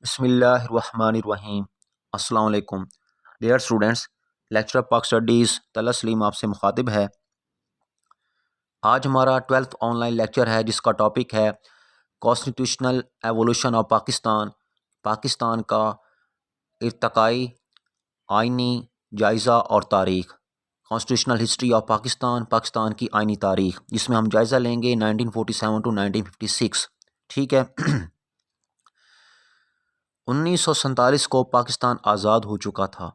بسم اللہ الرحمن الرحیم۔ السلام علیکم ڈیئر اسٹوڈنٹس، لیکچر پاک اسٹڈیز طلعت سلیم آپ سے مخاطب ہے۔ آج ہمارا 12th آن لائن لیکچر ہے جس کا ٹاپک ہے constitutional evolution of Pakistan, Pakistan کا ارتقائی آئینی جائزہ اور تاریخ، constitutional history of Pakistan, Pakistan کی آئینی تاریخ، جس میں ہم جائزہ لیں گے 1947 ٹو 1956۔ ٹھیک ہے۔ 1947 کو پاکستان آزاد ہو چکا تھا،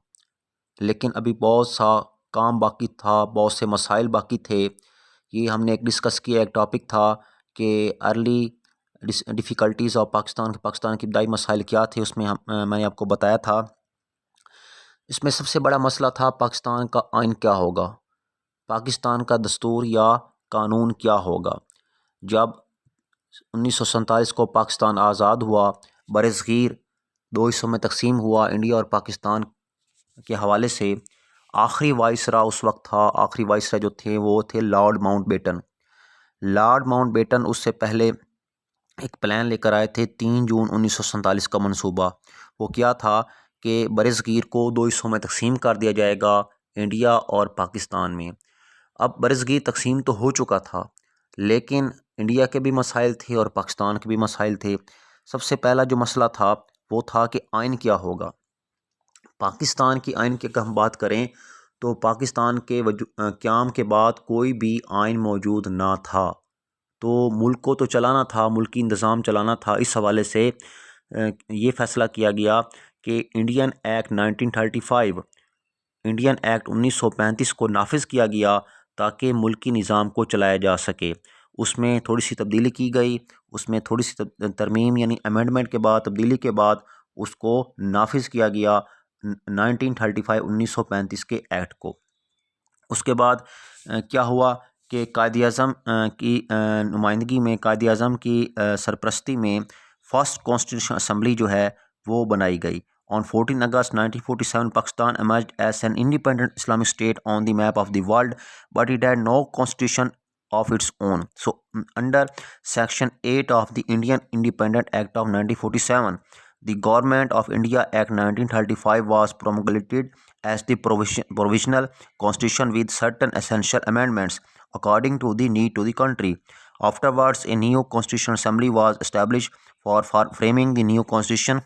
لیکن ابھی بہت سا کام باقی تھا، بہت سے مسائل باقی تھے۔ یہ ہم نے ایک ڈسکس کیا، ایک ٹاپک تھا کہ ارلی ڈیفیکلٹیز آف پاکستان کی ابتدائی مسائل کیا تھے۔ اس میں میں نے آپ کو بتایا تھا، اس میں سب سے بڑا مسئلہ تھا پاکستان کا آئین کیا ہوگا، پاکستان کا دستور یا قانون کیا ہوگا۔ جب 1947 کو پاکستان آزاد ہوا، برصغیر دو حصوں میں تقسیم ہوا، انڈیا اور پاکستان کے حوالے سے آخری وائسرا اس وقت تھا، آخری وائسرا جو تھے وہ تھے lord Mountbatten. Lord Mountbatten اس سے پہلے ایک پلان لے کر آئے تھے، 3 جون 1947 کا منصوبہ۔ وہ کیا تھا کہ برصغیر کو دو حصوں میں تقسیم کر دیا جائے گا، انڈیا اور پاکستان میں۔ اب برصغیر تقسیم تو ہو چکا تھا، لیکن انڈیا کے بھی مسائل تھے اور پاکستان کے بھی مسائل تھے۔ سب سے پہلا جو مسئلہ تھا وہ تھا کہ آئین کیا ہوگا۔ پاکستان کی آئین کی اگر ہم بات کریں تو پاکستان کے قیام کے بعد کوئی بھی آئین موجود نہ تھا، تو ملک کو تو چلانا تھا، ملکی انتظام چلانا تھا۔ اس حوالے سے یہ فیصلہ کیا گیا کہ انڈین ایکٹ 1935، انڈین ایکٹ 1935 کو نافذ کیا گیا تاکہ ملکی نظام کو چلایا جا سکے۔ اس میں تھوڑی سی تبدیلی کی گئی، اس میں تھوڑی سی ترمیم یعنی امینڈمنٹ کے بعد، تبدیلی کے بعد اس کو نافذ کیا گیا 1935 کے ایکٹ کو۔ اس کے بعد کیا ہوا کہ قائد اعظم کی نمائندگی میں، قائد اعظم کی سرپرستی میں فرسٹ کانسٹیٹیوشن اسمبلی جو ہے وہ بنائی گئی۔ On 14 August 1947, Pakistan emerged as an independent Islamic state on the map of the world, but it had no constitution of its own. So, under Section 8 of the Indian Independent Act of 1947, the Government of India Act 1935 was promulgated as the provisional constitution with certain essential amendments according to the need to the country. Afterwards, a new constitutional assembly was established for framing the new constitution,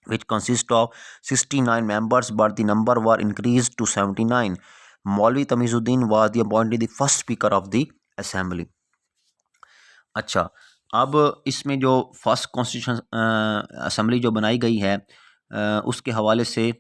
which consists of 69 members, but the number were increased to 79. Maulvi Tamizuddin was appointed the first speaker of the assembly. اچھا، اب اس میں جو first constitution assembly جو بنائی گئی ہے اس کے حوالے سے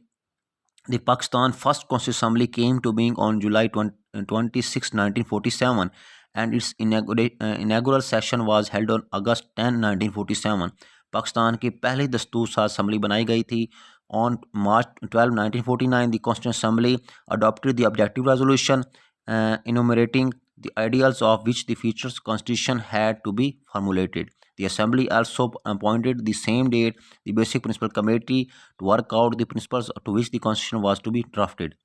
the Pakistan first constitution assembly came to being on July 26, 1947 and its inaugural session was held on August 10, 1947. Pakistan کی پہلی دستور ساز اسمبلی بنائی گئی تھی۔ On March 12, 1949, the Constitutional Assembly adopted the objective resolution enumerating the ideals of which the future constitution had to be formulated. The Assembly also appointed the same date the Basic Principal Committee to work out the principles to which the constitution was to be drafted.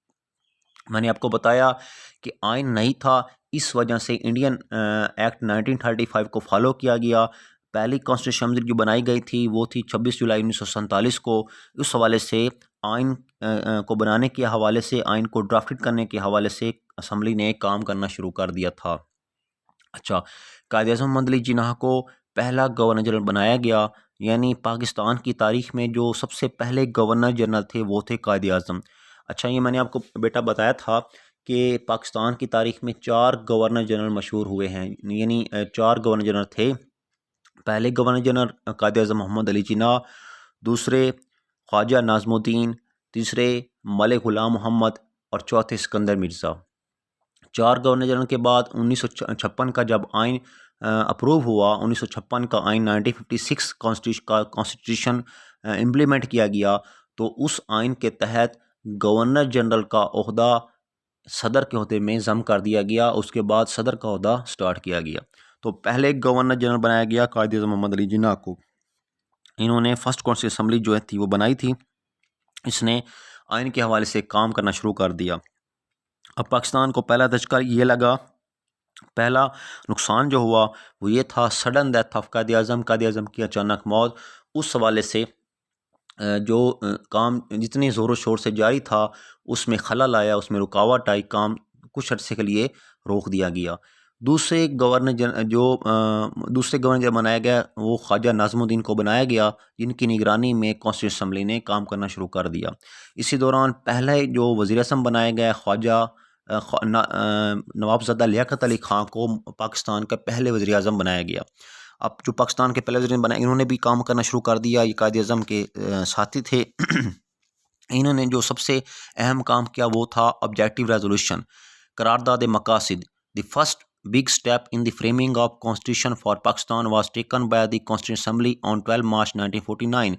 میں نے آپ کو بتایا کہ آئین نہیں تھا، اس وجہ سے انڈین ایکٹ 1935 کو فالو کیا گیا۔ پہلی کانسٹیٹیوشن اسمبلی جو بنائی گئی تھی وہ تھی 26 جولائی 1947 کو۔ اس حوالے سے آئین کو بنانے کے حوالے سے، آئین کو ڈرافٹ کرنے کے حوالے سے اسمبلی نے کام کرنا شروع کر دیا تھا۔ اچھا، قائد اعظم محمد علی جناح کو پہلا گورنر جنرل بنایا گیا، یعنی پاکستان کی تاریخ میں جو سب سے پہلے گورنر جنرل تھے وہ تھے قائد اعظم۔ اچھا، یہ میں نے آپ کو بیٹا بتایا تھا کہ پاکستان کی تاریخ میں 4 گورنر جنرل مشہور ہوئے ہیں، یعنی 4 گورنر جنرل تھے۔ پہلے گورنر جنرل قائد اعظم محمد علی جناح، دوسرے خواجہ ناظم الدین، تیسرے ملک غلام محمد اور چوتھے سکندر مرزا۔ 4 گورنر جنرل کے بعد 1956 کا جب آئین اپروو ہوا، 1956 کا آئین 1956 کانسٹیٹیوشن امپلیمنٹ کیا گیا، تو اس آئین کے تحت گورنر جنرل کا عہدہ صدر کے عہدے میں ضم کر دیا گیا۔ اس کے بعد صدر کا عہدہ سٹارٹ کیا گیا۔ تو پہلے گورنر جنرل بنایا گیا قائد اعظم محمد علی جناح کو۔ انہوں نے فرسٹ کانسٹیٹیوشن اسمبلی جو تھی وہ بنائی تھی، اس نے آئین کے حوالے سے کام کرنا شروع کر دیا۔ اب پاکستان کو پہلا دھچکا یہ لگا، پہلا نقصان جو ہوا وہ یہ تھا sudden death of Quaid Azam کی اچانک موت۔ اس حوالے سے جو کام جتنے زور و شور سے جاری تھا اس میں خلل آیا، اس میں رکاوٹ آئی، کام کچھ عرصے کے لیے روک دیا گیا۔ دوسرے گورنر جب بنایا گیا وہ خواجہ نظم الدین کو بنایا گیا، جن کی نگرانی میں کانسٹیٹیوشن اسمبلی نے کام کرنا شروع کر دیا۔ اسی دوران پہلے جو وزیر اعظم بنایا گیا خواجہ نواب زادہ لیاقت علی خان کو پاکستان کا پہلے وزیر اعظم بنایا گیا۔ اب جو پاکستان کے پہلے وزیر اعظم بنائے انہوں نے بھی کام کرنا شروع کر دیا، یہ قائد اعظم کے ساتھی تھے۔ انہوں نے جو سب سے اہم کام کیا وہ تھا آبجیکٹیو ریزولوشن، قرارداد مقاصد۔ The first big step in the framing of constitution for Pakistan was taken by the Constituent Assembly on 12 March 1949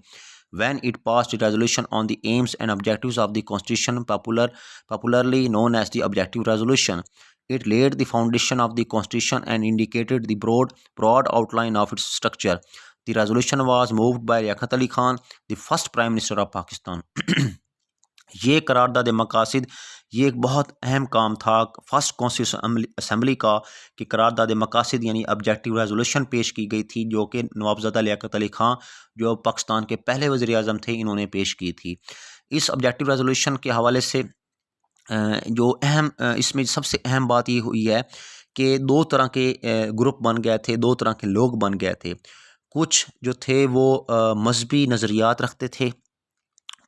when it passed a resolution on the aims and objectives of the constitution, popularly known as the objective resolution. It laid the foundation of the constitution and indicated the broad outline of its structure. The resolution was moved by Liaquat Ali Khan, the first Prime Minister of Pakistan. یہ قرارداد مقاصد یہ ایک بہت اہم کام تھا first constitution assembly کا، کہ قرارداد مقاصد یعنی آبجیکٹیو ریزولوشن پیش کی گئی تھی، جو کہ نوابزادہ لیاقت علی خان جو پاکستان کے پہلے وزیر اعظم تھے انہوں نے پیش کی تھی۔ اس آبجیکٹیو ریزولوشن کے حوالے سے جو اس میں سب سے اہم بات یہ ہوئی ہے کہ دو طرح کے گروپ بن گئے تھے، دو طرح کے لوگ بن گئے تھے۔ کچھ جو تھے وہ مذہبی نظریات رکھتے تھے،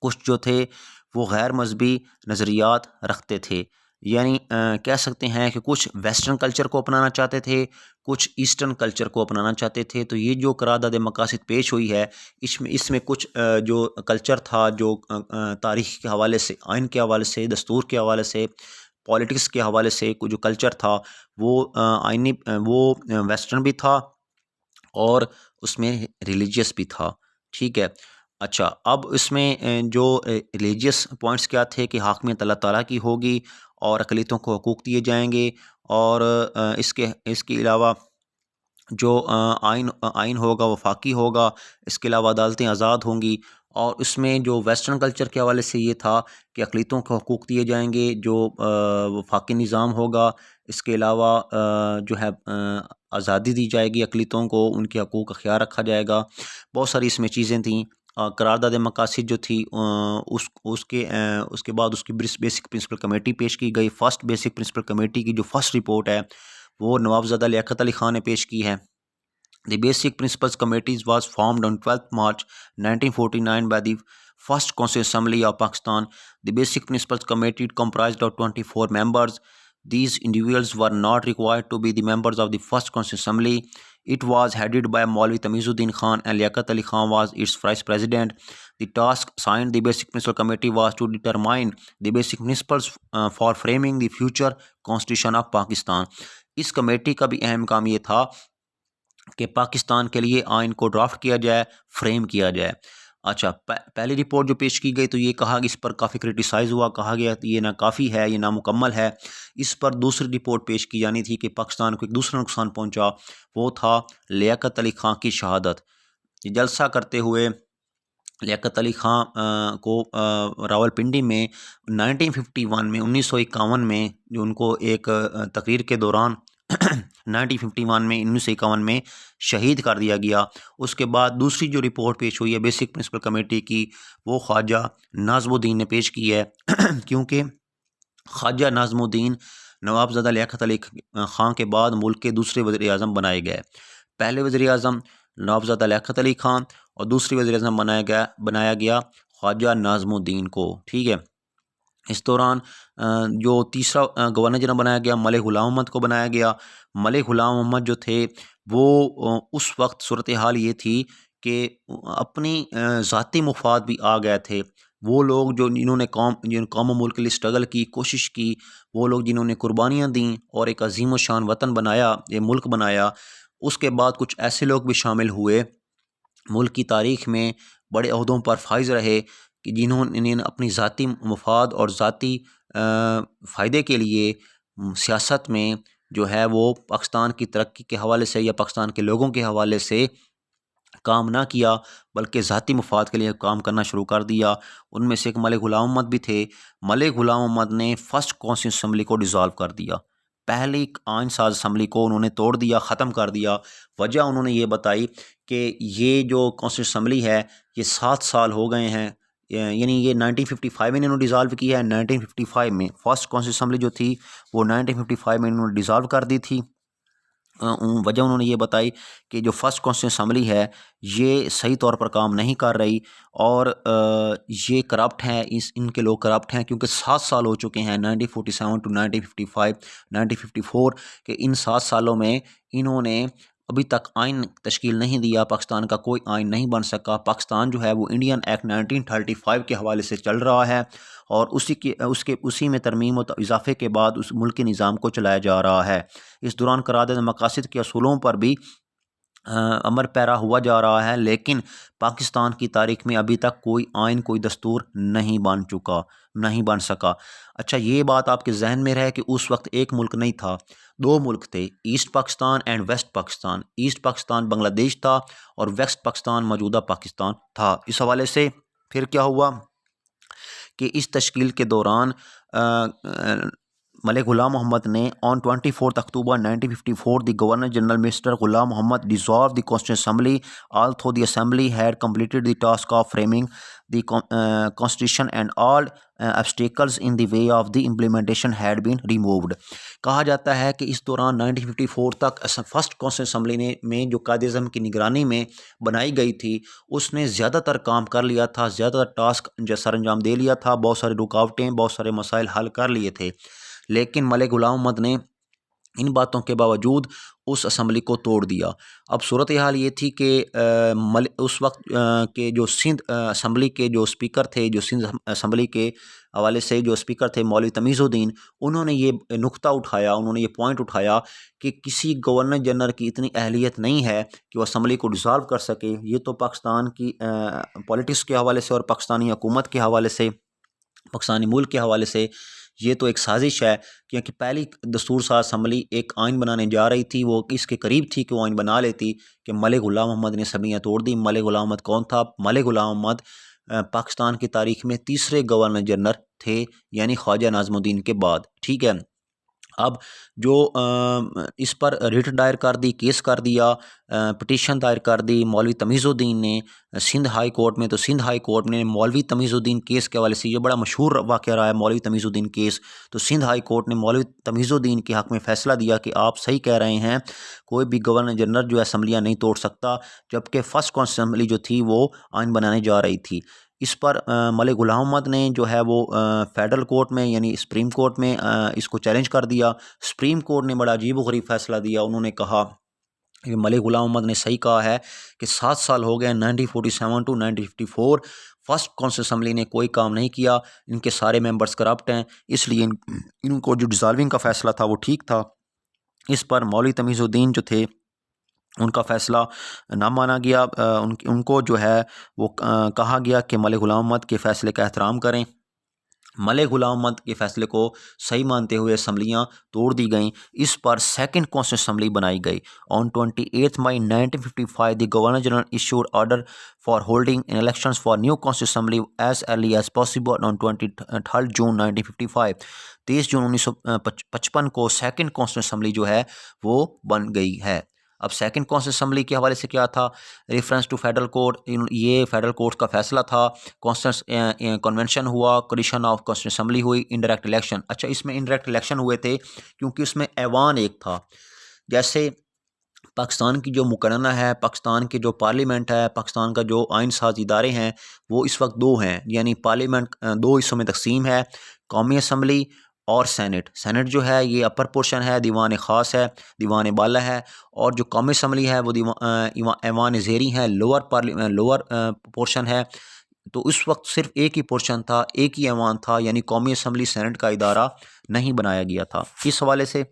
کچھ جو تھے وہ غیر مذہبی نظریات رکھتے تھے، یعنی کہہ سکتے ہیں کہ کچھ ویسٹرن کلچر کو اپنانا چاہتے تھے، کچھ ایسٹرن کلچر کو اپنانا چاہتے تھے۔ تو یہ جو قرارداد مقاصد پیش ہوئی ہے اس میں کچھ جو کلچر تھا، جو تاریخ کے حوالے سے، آئین کے حوالے سے، دستور کے حوالے سے، پولیٹکس کے حوالے سے جو کلچر تھا وہ ویسٹرن بھی تھا اور اس میں ریلیجیس بھی تھا، ٹھیک ہے۔ اچھا، اب اس میں جو ریلیجیس پوائنٹس کیا تھے کہ حاکمیت اللہ تعالیٰ کی ہوگی اور اقلیتوں کو حقوق دیے جائیں گے، اور اس کے علاوہ جو آئین ہوگا وہ وفاقی ہوگا، اس کے علاوہ عدالتیں آزاد ہوں گی، اور اس میں جو ویسٹرن کلچر کے حوالے سے یہ تھا کہ اقلیتوں کو حقوق دیے جائیں گے، جو وفاقی نظام ہوگا، اس کے علاوہ جو ہے آزادی دی جائے گی اقلیتوں کو، ان کے حقوق کا خیال رکھا جائے گا۔ بہت ساری اس میں چیزیں تھیں۔ قرارداد مقاصد جو تھی اس کے بعد اس کی بیسک پرنسپل کمیٹی پیش کی گئی۔ فرسٹ بیسک پرنسپل کمیٹی کی جو فرسٹ رپورٹ ہے وہ نوابزادہ لیاقت علی خان نے پیش کی ہے۔ The basic principles committees was formed on 12 March 1949 by the first Constituent Assembly of Pakistan. The basic principles committee comprised of 24 members. These individuals were not required to be the members of the first Constituent Assembly. It was headed by Maulvi Tamizuddin Khan and Liaquat Ali Khan was its vice president. The task assigned the Basic Principles Committee was to determine the basic principles for framing the future Constitution of Pakistan. اس کمیٹی کا بھی اہم کام یہ تھا کہ پاکستان کے لیے آئین کو ڈرافٹ کیا جائے، فریم کیا جائے۔ اچھا، پہلی رپورٹ جو پیش کی گئی تو یہ کہا کہ اس پر کافی کرٹیسائز ہوا، کہا گیا کہ یہ ناکافی ہے، یہ نامکمل ہے۔ اس پر دوسری رپورٹ پیش کی جانی تھی کہ پاکستان کو ایک دوسرا نقصان پہنچا، وہ تھا لیاقت علی خان کی شہادت۔ جلسہ کرتے ہوئے لیاقت علی خان کو راول پنڈی میں 1951 میں جو ان کو ایک تقریر کے دوران 1951 میں شہید کر دیا گیا۔ اس کے بعد دوسری جو رپورٹ پیش ہوئی ہے بیسک پرنسپل کمیٹی کی وہ خواجہ نظم الدین نے پیش کی ہے، کیونکہ خواجہ نظم الدین نوابزادہ لیاقت علی خان کے بعد ملک کے دوسرے وزیر اعظم بنائے گئے۔ پہلے وزیر اعظم نوابزادہ لیاقت علی خان اور دوسری وزیر اعظم بنایا گیا خواجہ نظم الدین کو، ٹھیک ہے۔ اس دوران جو تیسرا گورنر جنرل بنایا گیا ملک غلام محمد کو بنایا گیا۔ ملک غلام محمد جو تھے وہ اس وقت صورتحال یہ تھی کہ اپنی ذاتی مفاد بھی آ گئے تھے۔ وہ لوگ جنہوں نے قوم و ملک کے لیے اسٹرگل کی، کوشش کی، وہ لوگ جنہوں نے قربانیاں دیں اور ایک عظیم و شان وطن بنایا، یہ ملک بنایا، اس کے بعد کچھ ایسے لوگ بھی شامل ہوئے ملک کی تاریخ میں، بڑے عہدوں پر فائز رہے کہ جنہوں نے اپنی ذاتی مفاد اور ذاتی فائدے کے لیے سیاست میں جو ہے وہ پاکستان کی ترقی کے حوالے سے یا پاکستان کے لوگوں کے حوالے سے کام نہ کیا، بلکہ ذاتی مفاد کے لیے کام کرنا شروع کر دیا۔ ان میں سے ایک ملک غلام محمد بھی تھے۔ ملک غلام محمد نے فرسٹ کانسٹیٹیوشن اسمبلی کو ڈیزالو کر دیا، پہلی آئین ساز اسمبلی کو انہوں نے توڑ دیا، ختم کر دیا۔ وجہ انہوں نے یہ بتائی کہ یہ جو کانسٹیٹیوشن اسمبلی ہے یہ 7 سال ہو گئے ہیں، یعنی یہ 1955 میں انہوں نے ڈیزالو کیا ہے۔ 1955 میں فرسٹ کانسٹیٹیوشن اسمبلی جو تھی وہ 1955 میں انہوں نے ڈیزالو کر دی تھی۔ وجہ انہوں نے یہ بتائی کہ جو فرسٹ کانسٹیٹیوشن اسمبلی ہے یہ صحیح طور پر کام نہیں کر رہی اور یہ کرپٹ ہیں، ان کے لوگ کرپٹ ہیں، کیونکہ 7 سال ہو چکے ہیں 1947 ٹو 1955 1954 کہ ان 7 سالوں میں انہوں نے ابھی تک آئین تشکیل نہیں دیا، پاکستان کا کوئی آئین نہیں بن سکا۔ پاکستان جو ہے وہ انڈین ایکٹ 1935 کے حوالے سے چل رہا ہے اور اسی میں ترمیم و اضافے کے بعد اس ملک کے نظام کو چلایا جا رہا ہے۔ اس دوران قرارداد مقاصد کے اصولوں پر بھی عمل پیرا ہوا جا رہا ہے، لیکن پاکستان کی تاریخ میں ابھی تک کوئی آئین، کوئی دستور نہیں بن سکا۔ اچھا، یہ بات آپ کے ذہن میں رہے کہ اس وقت ایک ملک نہیں تھا، 2 ملک تھے، east Pakistan and waste Pakistan. East Pakistan Bangladesh تھا اور ویسٹ پاکستان موجودہ پاکستان تھا۔ اس حوالے سے پھر کیا ہوا کہ اس تشکیل کے دوران ملک غلام محمد نے on 24 October 1954 the Governor General Mr. Ghulam Muhammad dissolved the Constituent Assembly, although the Assembly had completed the task of framing the Constitution and all obstacles in the way of the implementation had been removed۔ کہا جاتا ہے کہ اس دوران 1954 تک first constitution assembly میں جو قائد اعظم کی نگرانی میں بنائی گئی تھی اس نے زیادہ تر کام کر لیا تھا، زیادہ تر ٹاسک سر انجام دے لیا تھا، بہت سارے رکاوٹیں، بہت سارے مسائل حل کر لیے تھے، لیکن ملک غلام محمد نے ان باتوں کے باوجود اس اسمبلی کو توڑ دیا۔ اب صورتحال یہ تھی کہ اس وقت کے جو سندھ اسمبلی کے جو اسپیکر تھے، جو سندھ اسمبلی کے حوالے سے جو اسپیکر تھے مولوی تمیز الدین، انہوں نے یہ نقطہ اٹھایا، انہوں نے یہ پوائنٹ اٹھایا کہ کسی گورنر جنرل کی اتنی اہلیت نہیں ہے کہ وہ اسمبلی کو ڈیزالو کر سکے۔ یہ تو پاکستان کی پولیٹکس کے حوالے سے اور پاکستانی حکومت کے حوالے سے، پاکستانی ملک کے حوالے سے یہ تو ایک سازش ہے، کیونکہ پہلی دستور ساز اسمبلی ایک آئین بنانے جا رہی تھی، وہ اس کے قریب تھی کہ وہ آئین بنا لیتی کہ ملک غلام محمد نے اسمبلیاں توڑ دی۔ ملک غلام محمد کون تھا؟ ملک غلام محمد پاکستان کی تاریخ میں تیسرے گورنر جنرل تھے، یعنی خواجہ ناظم الدین کے بعد، ٹھیک ہے۔ اب جو اس پر ریٹ دائر کر دی، کیس کر دیا، پٹیشن دائر کر دی مولوی تمیز الدین نے سندھ ہائی کورٹ میں، تو سندھ ہائی کورٹ نے مولوی تمیز الدین کیس کے حوالے سے، یہ بڑا مشہور واقعہ رہا ہے مولوی تمیز الدین کیس، تو سندھ ہائی کورٹ نے مولوی تمیز الدین کے حق میں فیصلہ دیا کہ آپ صحیح کہہ رہے ہیں، کوئی بھی گورنر جنرل جو اسمبلیاں نہیں توڑ سکتا، جبکہ فرسٹ کانسٹیٹیوشن اسمبلی جو تھی وہ آئین بنانے جا رہی تھی۔ اس پر ملک غلام محمد نے جو ہے وہ فیڈرل کورٹ میں یعنی سپریم کورٹ میں اس کو چیلنج کر دیا۔ سپریم کورٹ نے بڑا عجیب و غریب فیصلہ دیا، انہوں نے کہا کہ ملک غلام محمد نے صحیح کہا ہے کہ 7 سال ہو گئے 1947 ٹو 1954 فرسٹ کانسٹیٹیوشن اسمبلی نے کوئی کام نہیں کیا، ان کے سارے ممبرز کرپٹ ہیں، اس لیے ان کو جو ڈیزالونگ کا فیصلہ تھا وہ ٹھیک تھا۔ اس پر مولوی تمیز الدین جو تھے ان کا فیصلہ نہ مانا گیا، ان کو جو ہے وہ کہا گیا کہ ملک غلام محمد کے فیصلے کا احترام کریں۔ ملک غلام محمد کے فیصلے کو صحیح مانتے ہوئے اسمبلیاں توڑ دی گئیں۔ اس پر سیکنڈ کانسٹیٹیوشن اسمبلی بنائی گئی۔ on 28 May 1955 the Governor General issued order for holding elections for new constitutional assembly as early as possible on 23 June 1955۔ 23 جون 1955 کو سیکنڈ کانسٹیٹیوشن اسمبلی جو ہے وہ بن گئی ہے۔ اب سیکنڈ کانسٹیٹیوشن اسمبلی کے حوالے سے کیا تھا؟ ریفرنس ٹو فیڈرل کورٹ، یہ فیڈرل کورٹ کا فیصلہ تھا، کنونشن ہوا، کریشن آف کانسٹیٹیوشن اسمبلی ہوئی، انڈائریکٹ الیکشن۔ اچھا، اس میں انڈائریکٹ الیکشن ہوئے تھے کیونکہ اس میں ایوان ایک تھا، جیسے پاکستان کی جو مقننہ ہے، پاکستان کی جو پارلیمنٹ ہے، پاکستان کا جو آئین ساز ادارے ہیں وہ اس وقت 2 ہیں، یعنی پارلیمنٹ 2 حصوں میں تقسیم ہے، قومی اسمبلی اور سینٹ۔ سینٹ جو ہے یہ اپر پورشن ہے، دیوان خاص ہے، دیوان بالا ہے، اور جو قومی اسمبلی ہے وہ ایوان زیری ہے، لوور پورشن ہے۔ تو اس وقت صرف ایک ہی پورشن تھا، ایک ہی ایوان تھا، یعنی قومی اسمبلی سینٹ کا ادارہ نہیں بنایا گیا تھا۔ اس حوالے سے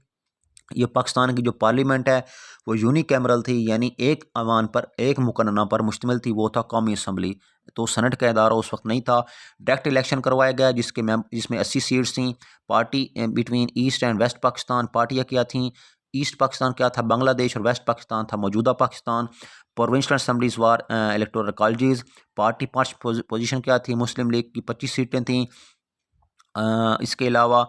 یہ پاکستان کی جو پارلیمنٹ ہے وہ یونی کیمرل تھی، یعنی ایک ایوان پر، ایک مقننہ پر مشتمل تھی، وہ تھا قومی اسمبلی۔ تو سینٹ کا ادارہ اس وقت نہیں تھا۔ ڈائریکٹ الیکشن کروایا گیا جس میں 80 سیٹس تھیں۔ Party between East and waste Pakistan, پارٹیاں کیا تھیں؟ ایسٹ پاکستان کیا تھا؟ بنگلہ دیش، اور ویسٹ پاکستان تھا موجودہ پاکستان۔ پروونشل اسمبلیز وار الیکٹورل کالجز۔ پارٹی پوزیشن کیا تھی؟ مسلم لیگ کی 25 سیٹیں تھیں۔ اس کے علاوہ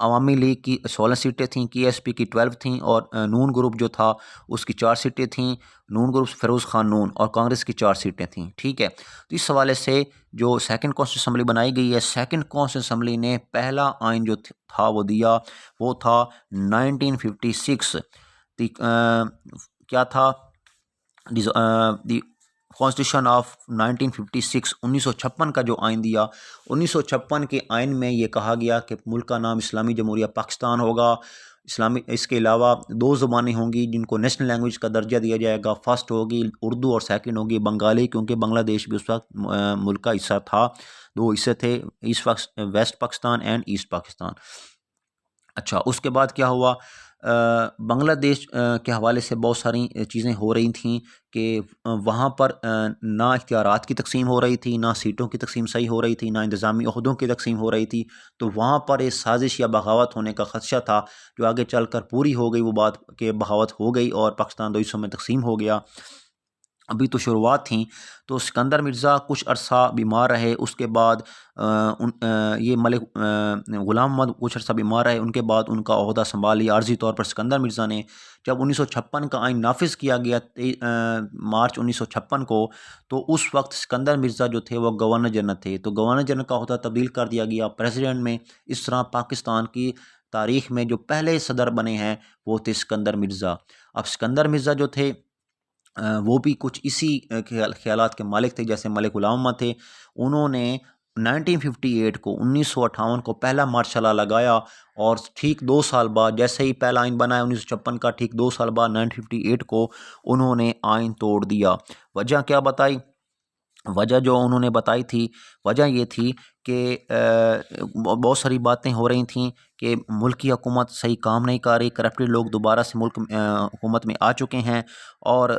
عوامی لیگ کی 16 سیٹیں تھیں، کے ایس پی کی 12 تھیں، اور نون گروپ جو تھا اس کی 4 سیٹیں تھیں، نون گروپ فیروز خان نون، اور کانگریس کی 4 سیٹیں تھیں، ٹھیک ہے۔ تو اس حوالے سے جو سیکنڈ کانسٹیٹیوشن اسمبلی بنائی گئی ہے، سیکنڈ کانسٹیٹیوشن اسمبلی نے پہلا آئین جو تھا وہ دیا، وہ تھا 1956، کیا تھا، دی کانسٹیٹیوشن آف 1956، 1956 کا جو آئین دیا۔ 1956 کے آئین میں یہ کہا گیا کہ ملک کا نام اسلامی جمہوریہ پاکستان ہوگا، اس کے علاوہ 2 زبانیں ہوں گی جن کو نیشنل لینگویج کا درجہ دیا جائے گا، فرسٹ ہوگی اردو اور سیکنڈ ہوگی بنگالی، کیونکہ بنگلہ دیش بھی اس وقت ملک کا حصہ تھا، 2 حصے تھے، West Pakistan and East Pakistan. اچھا، اس کے بعد کیا ہوا، بنگلہ دیش کے حوالے سے بہت ساری چیزیں ہو رہی تھیں کہ وہاں پر نہ اختیارات کی تقسیم ہو رہی تھی، نہ سیٹوں کی تقسیم صحیح ہو رہی تھی، نہ انتظامی عہدوں کی تقسیم ہو رہی تھی، تو وہاں پر ایک سازش یا بغاوت ہونے کا خدشہ تھا، جو آگے چل کر پوری ہو گئی وہ بات کہ بغاوت ہو گئی اور پاکستان 2 حصوں میں تقسیم ہو گیا۔ ابھی تو شروعات تھیں، تو سکندر مرزا کچھ عرصہ بیمار رہے، اس کے بعد یہ ملک غلام محمد کچھ عرصہ بیمار رہے، ان کے بعد ان کا عہدہ سنبھال لیا عارضی طور پر سکندر مرزا نے۔ جب 1956 کا آئین نافذ کیا گیا مارچ 1956 کو، تو اس وقت سکندر مرزا جو تھے وہ گورنر جنرل تھے، تو گورنر جنرل کا عہدہ تبدیل کر دیا گیا پریزیڈنٹ میں۔ اس طرح پاکستان کی تاریخ میں جو پہلے صدر بنے ہیں وہ تھے سکندر مرزا۔ اب سکندر مرزا جو تھے وہ بھی کچھ اسی خیالات کے مالک تھے جیسے ملک غلام محمد تھے۔ انہوں نے 1958 کو 1958 کو پہلا مارشل لا لگایا، اور ٹھیک 2 سال بعد، جیسے ہی پہلا آئین بنا ہے 1956 کا، ٹھیک 2 سال بعد 1958 کو انہوں نے آئین توڑ دیا۔ وجہ کیا بتائی؟ وجہ جو انہوں نے بتائی تھی، وجہ یہ تھی کہ بہت ساری باتیں ہو رہی تھیں کہ ملک کی حکومت صحیح کام نہیں کر رہی، کرپٹڈ لوگ دوبارہ سے ملک حکومت میں آ چکے ہیں، اور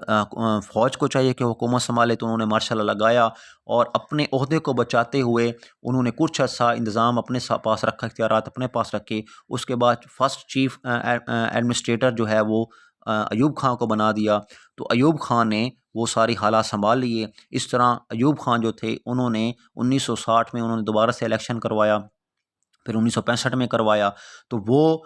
فوج کو چاہیے کہ حکومت سنبھالے، تو انہوں نے مارشل لا لگایا، اور اپنے عہدے کو بچاتے ہوئے انہوں نے کچھ عرصہ انتظام اپنے پاس رکھا، اختیارات اپنے پاس رکھے۔ اس کے بعد فرسٹ چیف ایڈمنسٹریٹر جو ہے وہ ایوب خان کو بنا دیا، تو ایوب خان نے وہ ساری حالات سنبھال لیے۔ اس طرح ایوب خان جو تھے انہوں نے 1960 میں انہوں نے دوبارہ سے الیکشن کروایا، پھر 1965 میں کروایا، تو وہ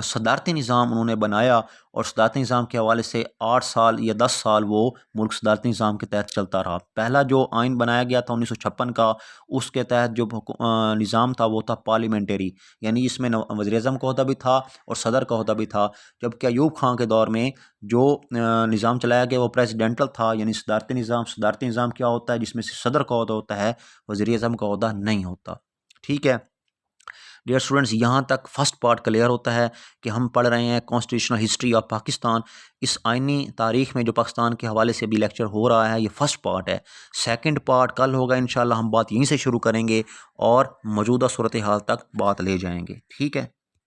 صدارتی نظام انہوں نے بنایا، اور صدارتی نظام کے حوالے سے 8 سال یا 10 سال وہ ملک صدارتی نظام کے تحت چلتا رہا۔ پہلا جو آئین بنایا گیا تھا 1956 کا، اس کے تحت جو نظام تھا وہ تھا پارلیمنٹری، یعنی اس میں وزیر اعظم کا عہدہ بھی تھا اور صدر کا عہدہ بھی تھا، جبکہ ایوب خان کے دور میں جو نظام چلایا گیا وہ پریزیڈنٹل تھا، یعنی صدارتی نظام۔ صدارتی نظام کیا ہوتا ہے؟ جس میں سے صدر کا عہدہ ہوتا ہے، وزیر اعظم کا عہدہ نہیں ہوتا، ٹھیک ہے۔ ڈیئر اسٹوڈنٹس، یہاں تک فرسٹ پارٹ کلیئر ہوتا ہے کہ ہم پڑھ رہے ہیں کانسٹیٹیوشنل ہسٹری آف پاکستان۔ اس آئینی تاریخ میں جو پاکستان کے حوالے سے بھی لیکچر ہو رہا ہے، یہ فرسٹ پارٹ ہے۔ سیکنڈ پارٹ کل ہوگا انشاءاللہ، ہم بات یہیں سے شروع کریں گے اور موجودہ صورتحال تک بات لے جائیں گے، ٹھیک ہے۔